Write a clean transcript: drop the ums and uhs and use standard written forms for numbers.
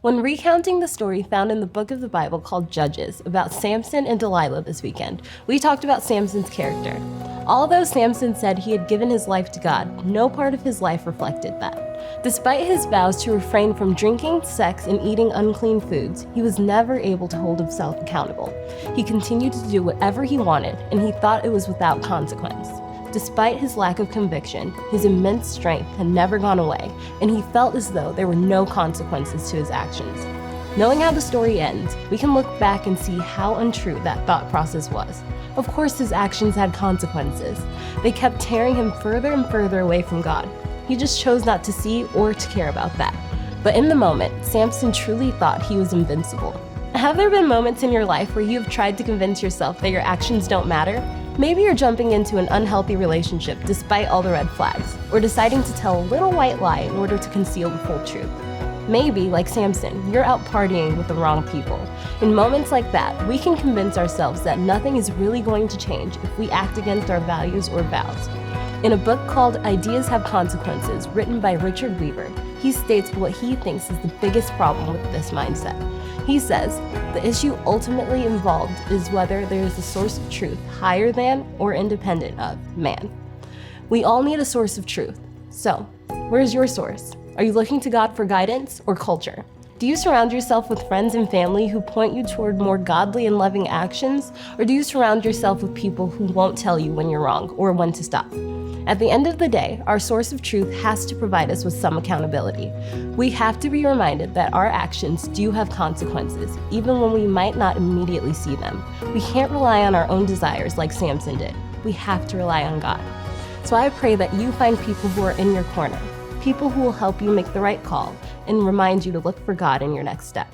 When recounting the story found in the book of the Bible called Judges about Samson and Delilah this weekend, we talked about Samson's character. Although Samson said he had given his life to God, no part of his life reflected that. Despite his vows to refrain from drinking, sex, and eating unclean foods, he was never able to hold himself accountable. He continued to do whatever he wanted, and he thought it was without consequence. Despite his lack of conviction, his immense strength had never gone away, and he felt as though there were no consequences to his actions. Knowing how the story ends, we can look back and see how untrue that thought process was. Of course, his actions had consequences. They kept tearing him further and further away from God. He just chose not to see or to care about that. But in the moment, Samson truly thought he was invincible. Have there been moments in your life where you have tried to convince yourself that your actions don't matter? Maybe you're jumping into an unhealthy relationship despite all the red flags, or deciding to tell a little white lie in order to conceal the full truth. Maybe, like Samson, you're out partying with the wrong people. In moments like that, we can convince ourselves that nothing is really going to change if we act against our values or vows. In a book called Ideas Have Consequences, written by Richard Weaver, he states what he thinks is the biggest problem with this mindset. He says, the issue ultimately involved is whether there is a source of truth higher than or independent of man. We all need a source of truth. So, where's your source? Are you looking to God for guidance or culture? Do you surround yourself with friends and family who point you toward more godly and loving actions? Or do you surround yourself with people who won't tell you when you're wrong or when to stop? At the end of the day, our source of truth has to provide us with some accountability. We have to be reminded that our actions do have consequences, even when we might not immediately see them. We can't rely on our own desires like Samson did. We have to rely on God. So I pray that you find people who are in your corner, people who will help you make the right call and remind you to look for God in your next step.